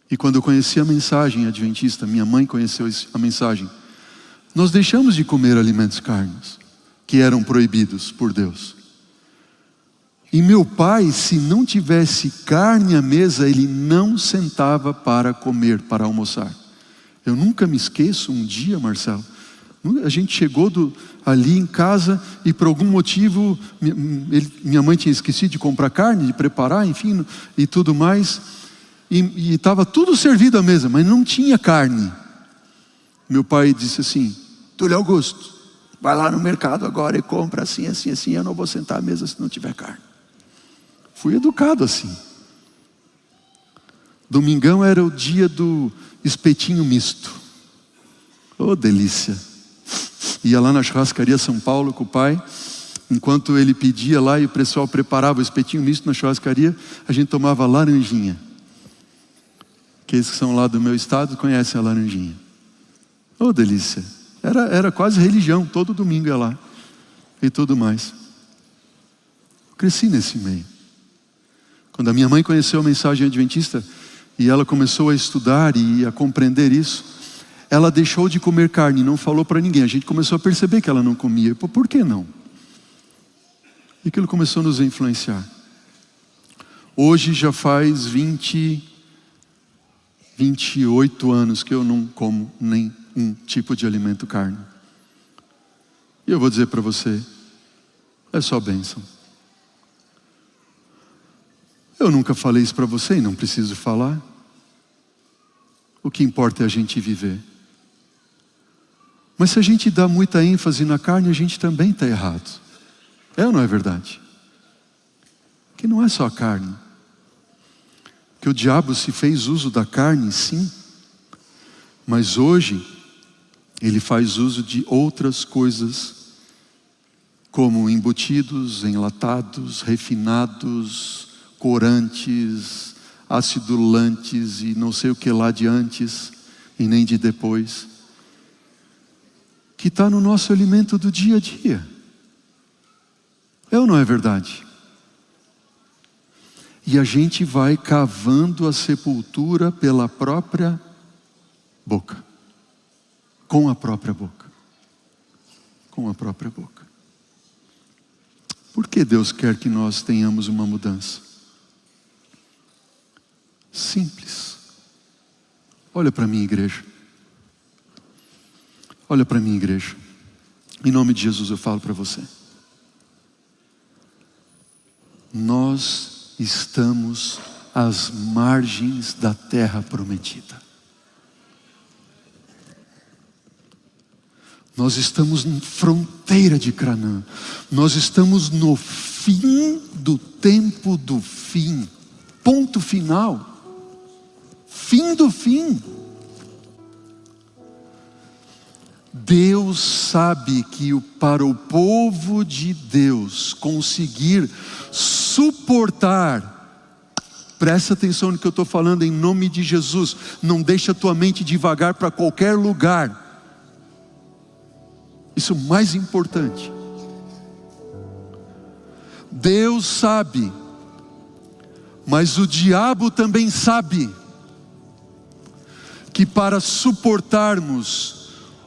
E quando eu conheci a mensagem adventista, minha mãe conheceu a mensagem, nós deixamos de comer alimentos carnes, que eram proibidos por Deus. E meu pai, se não tivesse carne à mesa, ele não sentava para comer, para almoçar. Eu nunca me esqueço, um dia, Marcelo, a gente chegou ali em casa e por algum motivo, minha mãe tinha esquecido de comprar carne, de preparar, enfim, e tudo mais. E estava tudo servido à mesa, mas não tinha carne. Meu pai disse assim, Túlio Augusto, vai lá no mercado agora e compra assim, assim, assim, eu não vou sentar à mesa se não tiver carne. Fui educado assim. Domingão era o dia do espetinho misto. Oh, delícia. Ia lá na churrascaria São Paulo com o pai. Enquanto ele pedia lá e o pessoal preparava o espetinho misto na churrascaria, a gente tomava laranjinha. Aqueles que são lá do meu estado conhecem a laranjinha. Oh, delícia. Era quase religião, todo domingo ia lá. E tudo mais. Cresci nesse meio. Quando a minha mãe conheceu a mensagem adventista e ela começou a estudar e a compreender isso, ela deixou de comer carne, não falou para ninguém. A gente começou a perceber que ela não comia. Por que não? E aquilo começou a nos influenciar. Hoje já faz 28 anos que eu não como nenhum tipo de alimento carne. E eu vou dizer para você, é só bênção. Eu nunca falei isso para você e não preciso falar. O que importa é a gente viver. Mas se a gente dá muita ênfase na carne, a gente também está errado. É ou não é verdade? Que não é só a carne. Que o diabo se fez uso da carne, sim. Mas hoje, ele faz uso de outras coisas, como embutidos, enlatados, refinados, corantes, acidulantes e não sei o que lá de antes e nem de depois, que está no nosso alimento do dia a dia. É ou não é verdade? E a gente vai cavando a sepultura pela própria boca. Com a própria boca. Com a própria boca. Por que Deus quer que nós tenhamos uma mudança? Simples. Olha para mim, igreja. Olha para mim, igreja. Em nome de Jesus eu falo para você. Nós estamos às margens da terra prometida. Nós estamos na fronteira de Canaã. Nós estamos no fim do tempo do fim. Ponto final. Fim do fim. Deus sabe que para o povo de Deus conseguir suportar, presta atenção no que eu estou falando em nome de Jesus, não deixa a tua mente devagar para qualquer lugar. Isso é o mais importante. Deus sabe, mas o diabo também sabe, que para suportarmos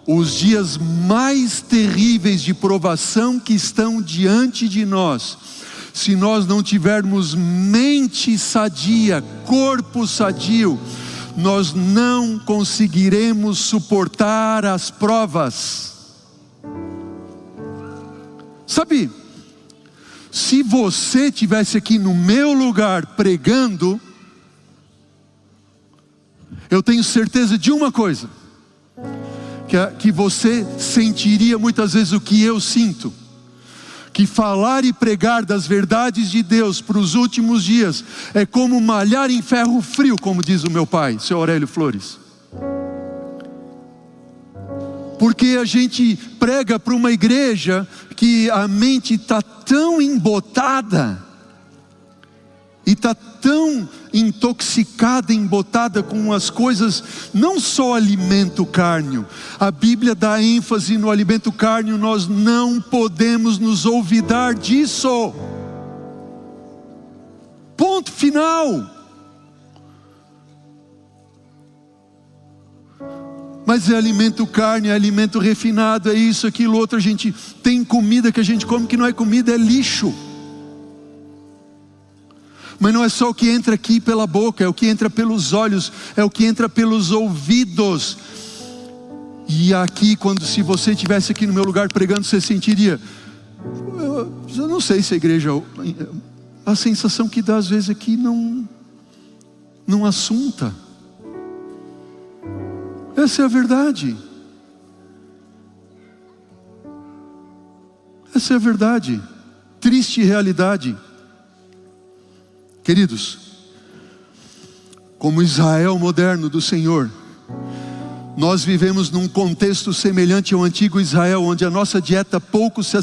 os dias mais terríveis de provação que estão diante de nós, se nós não tivermos mente sadia, corpo sadio, nós não conseguiremos suportar as provas. Sabe, se você estivesse aqui no meu lugar pregando, eu tenho certeza de uma coisa, que você sentiria muitas vezes o que eu sinto, que falar e pregar das verdades de Deus para os últimos dias é como malhar em ferro frio, como diz o meu pai, seu Aurélio Flores. Porque a gente prega para uma igreja que a mente está tão embotada, e está tão intoxicada, embotada com as coisas, não só alimento cárneo. A Bíblia dá ênfase no alimento cárneo, nós não podemos nos olvidar disso. Ponto final. Mas é alimento carne, é alimento refinado, é isso, aquilo, outro. A gente tem comida que a gente come que não é comida, é lixo. Mas não é só o que entra aqui pela boca, é o que entra pelos olhos, é o que entra pelos ouvidos. E aqui, se você estivesse aqui no meu lugar pregando, você sentiria, eu não sei se a igreja, a sensação que dá às vezes aqui não assunta. Essa é a verdade. Essa é a verdade. Triste realidade. Queridos, como Israel moderno do Senhor, nós vivemos num contexto semelhante ao antigo Israel, onde a nossa dieta pouco se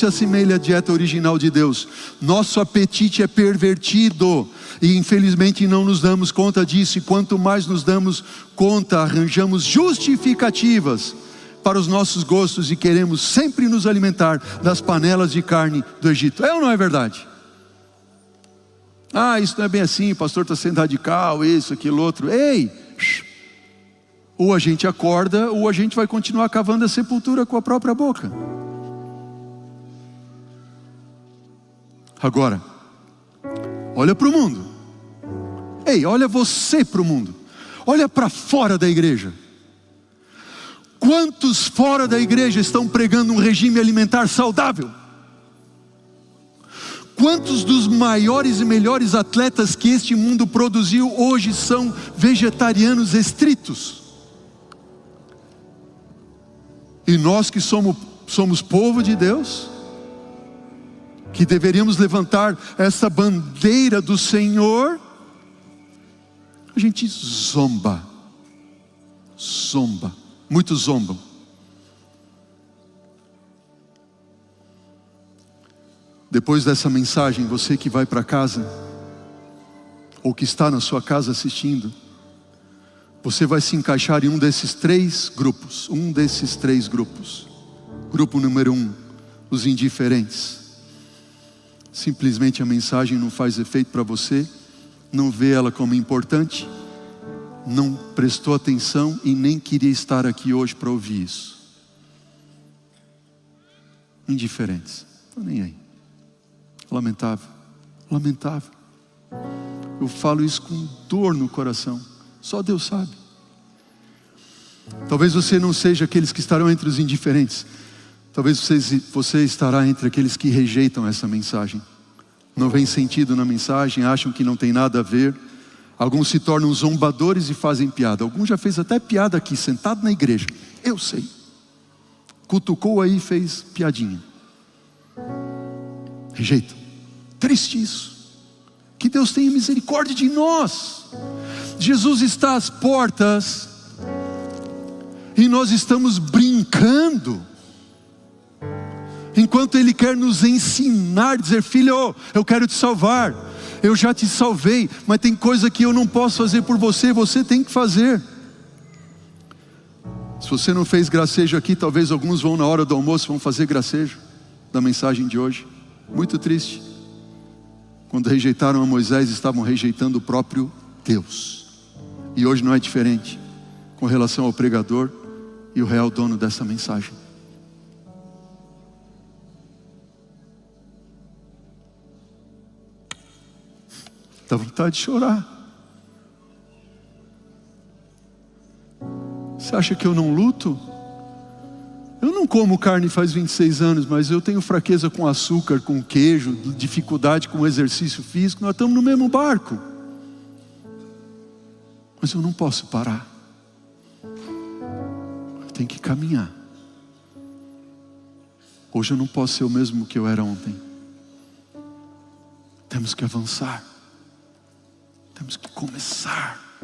assemelha à dieta original de Deus. Nosso apetite é pervertido e infelizmente não nos damos conta disso, e quanto mais nos damos conta, arranjamos justificativas para os nossos gostos e queremos sempre nos alimentar das panelas de carne do Egito. É ou não é verdade? Isso não é bem assim, o pastor está sendo radical, isso, aquilo, outro. Ei! Ou a gente acorda, ou a gente vai continuar cavando a sepultura com a própria boca. Agora, olha para o mundo. Ei, olha você para o mundo. Olha para fora da igreja. Quantos fora da igreja estão pregando um regime alimentar saudável? Quantos dos maiores e melhores atletas que este mundo produziu hoje são vegetarianos estritos? E nós que somos povo de Deus, que deveríamos levantar essa bandeira do Senhor, a gente zomba. Muitos zombam. Depois dessa mensagem, você que vai para casa, ou que está na sua casa assistindo, você vai se encaixar em um desses três grupos. Grupo número 1, os indiferentes. Simplesmente a mensagem não faz efeito para você, não vê ela como importante, não prestou atenção e nem queria estar aqui hoje para ouvir isso. Indiferentes, não nem aí. Lamentável. Eu falo isso com dor no coração, só Deus sabe. Talvez você não seja aqueles que estarão entre os indiferentes, talvez você estará entre aqueles que rejeitam essa mensagem. Não vem sentido na mensagem, acham que não tem nada a ver. Alguns se tornam zombadores e fazem piada. Alguns já fez até piada aqui, sentado na igreja. Eu sei. Cutucou aí e fez piadinha. Rejeita. Triste isso. Que Deus tenha misericórdia de nós. Jesus está às portas e nós estamos brincando, enquanto Ele quer nos ensinar, dizer: filho, eu quero te salvar, eu já te salvei, mas tem coisa que eu não posso fazer por você, você tem que fazer. Se você não fez gracejo aqui, talvez alguns vão na hora do almoço, vão fazer gracejo da mensagem de hoje. Muito triste. Quando rejeitaram a Moisés, estavam rejeitando o próprio Deus. E hoje não é diferente com relação ao pregador e o real dono dessa mensagem. Dá vontade de chorar. Você acha que eu não luto? Eu não como carne faz 26 anos, mas eu tenho fraqueza com açúcar, com queijo, dificuldade com exercício físico. Nós estamos no mesmo barco. Mas eu não posso parar. Eu tenho que caminhar. Hoje eu não posso ser o mesmo que eu era ontem. Temos que avançar. Temos que começar.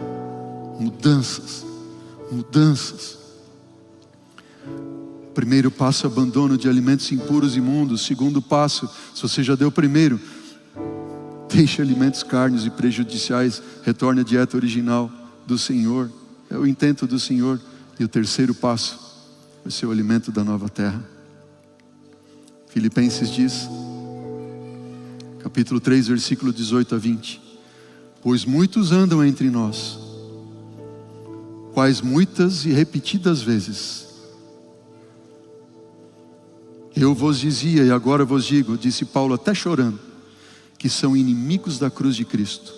Mudanças. Mudanças. Primeiro passo, abandono de alimentos impuros e imundos. Segundo passo, se você já deu o primeiro, deixe alimentos carnes e prejudiciais, retorne à dieta original do Senhor. É o intento do Senhor. E o terceiro passo vai ser o alimento da nova terra. Filipenses diz, capítulo 3, versículo 18 a 20. Pois muitos andam entre nós, quais muitas e repetidas vezes eu vos dizia, e agora vos digo, disse Paulo até chorando, que são inimigos da cruz de Cristo.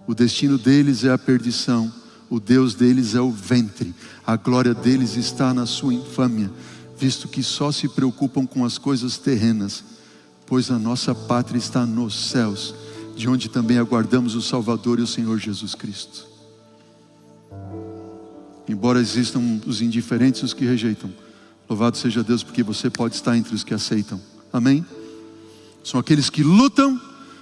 O destino deles é a perdição, o Deus deles é o ventre, a glória deles está na sua infâmia, visto que só se preocupam com as coisas terrenas, pois a nossa pátria está nos céus, de onde também aguardamos o Salvador e o Senhor Jesus Cristo. Embora existam os indiferentes e os que rejeitam, louvado seja Deus, porque você pode estar entre os que aceitam. Amém? São aqueles que lutam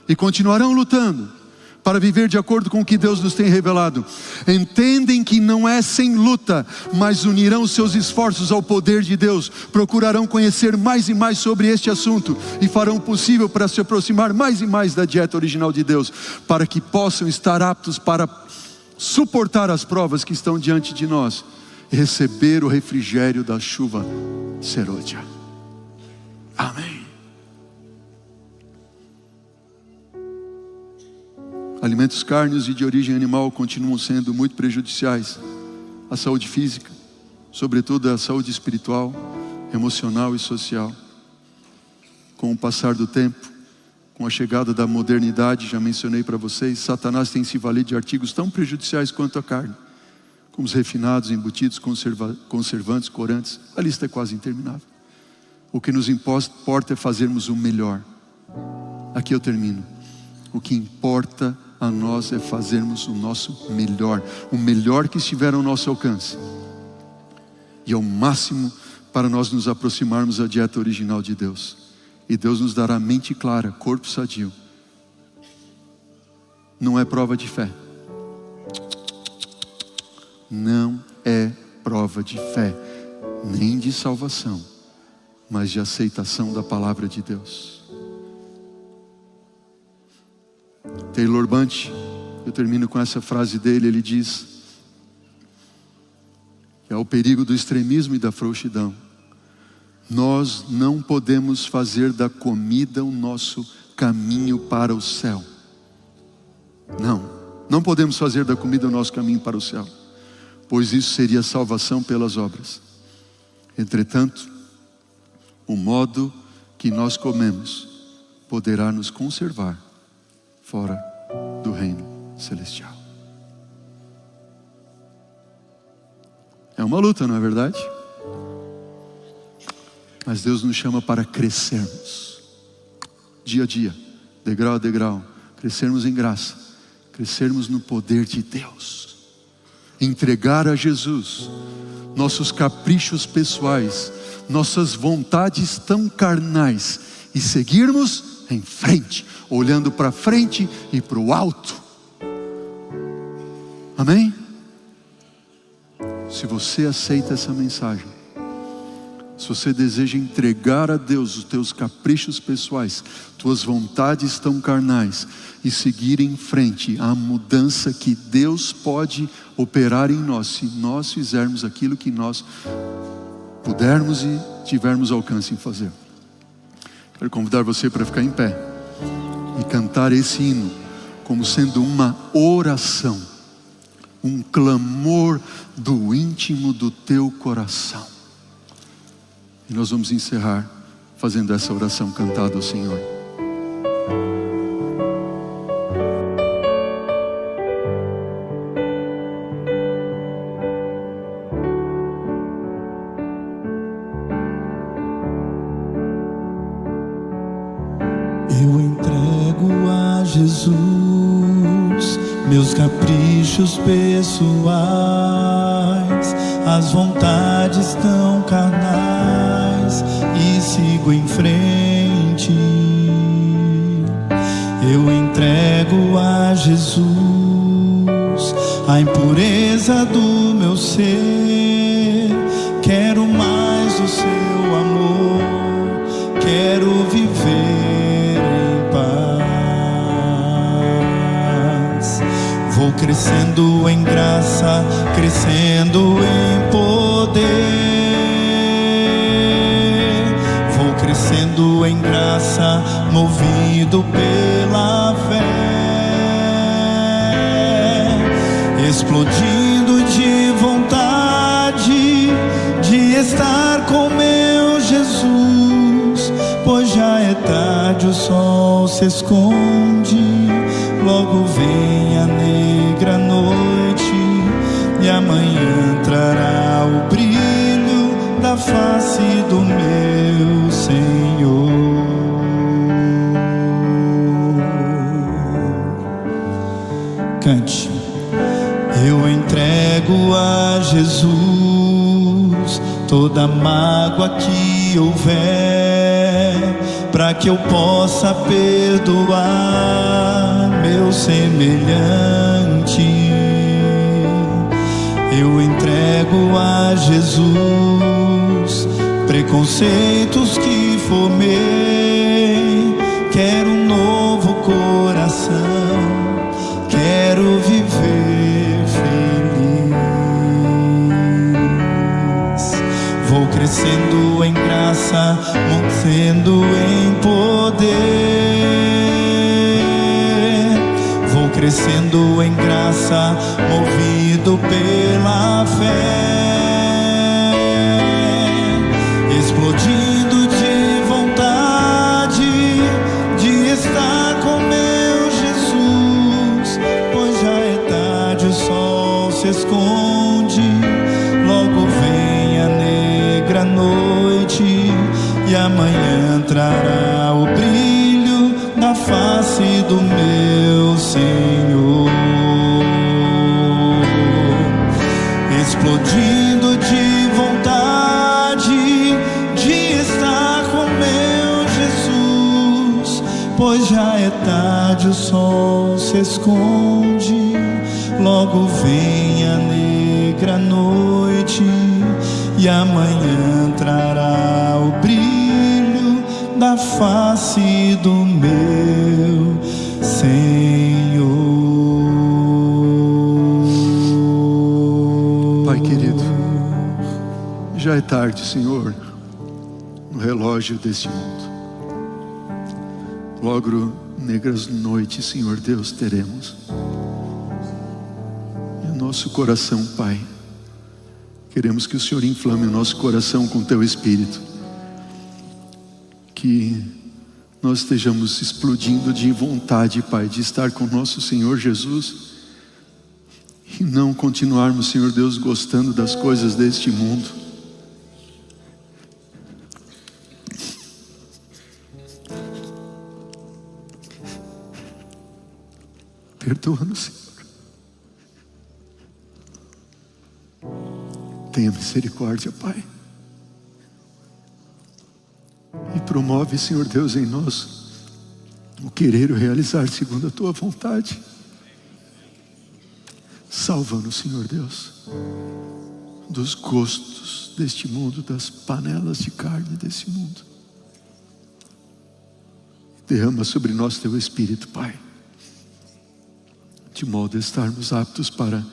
e continuarão lutando para viver de acordo com o que Deus nos tem revelado. Entendem que não é sem luta, mas unirão seus esforços ao poder de Deus. Procurarão conhecer mais e mais sobre este assunto e farão o possível para se aproximar mais e mais da dieta original de Deus, para que possam estar aptos para suportar as provas que estão diante de nós, receber o refrigério da chuva serôdia. Amém. Alimentos carnes e de origem animal continuam sendo muito prejudiciais à saúde física, sobretudo à saúde espiritual, emocional e social. Com o passar do tempo, com a chegada da modernidade, já mencionei para vocês, Satanás tem se valido de artigos tão prejudiciais quanto a carne, como os refinados, embutidos, conservantes, corantes. A lista é quase interminável. O que nos importa é fazermos o melhor. Aqui eu termino. O que importa a nós é fazermos o nosso melhor, o melhor que estiver ao nosso alcance, e ao máximo para nós nos aproximarmos da dieta original de Deus. E Deus nos dará mente clara, corpo sadio. Não é prova de fé. Não é prova de fé, nem de salvação, mas de aceitação da palavra de Deus. Taylor Bunch, eu termino com essa frase dele, ele diz que é o perigo do extremismo e da frouxidão. Nós não podemos fazer da comida o nosso caminho para o céu. Não podemos fazer da comida o nosso caminho para o céu, pois isso seria salvação pelas obras. Entretanto, o modo que nós comemos poderá nos conservar fora do reino celestial. É uma luta, não é verdade? Mas Deus nos chama para crescermos, dia a dia, degrau a degrau, crescermos em graça, crescermos no poder de Deus, entregar a Jesus nossos caprichos pessoais, nossas vontades tão carnais, e seguirmos em frente, olhando para frente e para o alto. Amém? Se você aceita essa mensagem, se você deseja entregar a Deus os teus caprichos pessoais, tuas vontades tão carnais, e seguir em frente à mudança que Deus pode operar em nós, se nós fizermos aquilo que nós pudermos e tivermos alcance em fazer. Quero convidar você para ficar em pé e cantar esse hino como sendo uma oração, um clamor do íntimo do teu coração. E nós vamos encerrar fazendo essa oração cantada ao Senhor. Eu entrego a Jesus meus caprichos pessoais, as vontades tão carnais, e sigo em frente. Eu entrego a Jesus a impureza do meu ser. Quero mais o seu amor, quero viver em paz. Vou crescendo em graça, crescendo em poder. Vou crescendo em graça, movido pela fé, explodindo de vontade de estar com meu Jesus. Pois já é tarde, o sol se esconde, logo vem a negra noite, e amanhã trará o brilho da face do meu Senhor. Cante. Eu entrego a Jesus toda mágoa que houver, para que eu possa perdoar meu semelhante. Eu entrego a Jesus preconceitos que formei. Quero um novo coração, quero viver feliz. Vou crescendo em graça, crescendo em poder. Vou crescendo em graça, movido pela fé, explodindo de vontade de estar com meu Jesus. Pois já é tarde, o sol se esconde, logo vem a negra noite, e amanhã trará o brilho da face do meu Senhor. Explodindo de vontade de estar com meu Jesus. Pois já é tarde, o sol se esconde, logo vem a negra noite, e amanhã trará o brilho da face do meu Senhor. Pai querido, já é tarde, Senhor, no relógio deste mundo. Logo negras noites, Senhor Deus, teremos. E o nosso coração, Pai, queremos que o Senhor inflame o nosso coração com Teu Espírito, que nós estejamos explodindo de vontade, Pai, de estar com nosso Senhor Jesus, e não continuarmos, Senhor Deus, gostando das coisas deste mundo. Perdoa-nos, Senhor. Tenha misericórdia, Pai. E promove, Senhor Deus, em nós o querer e o realizar segundo a Tua vontade. Salva-nos, Senhor Deus, dos gostos deste mundo, das panelas de carne desse mundo. Derrama sobre nós Teu Espírito, Pai, de modo a estarmos aptos para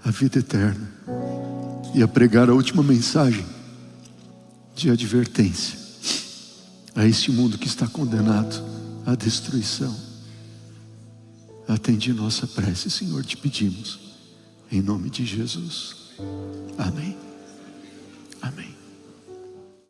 a vida eterna e a pregar a última mensagem de advertência a este mundo que está condenado à destruição. Atende nossa prece, Senhor, te pedimos, em nome de Jesus. Amém. Amém.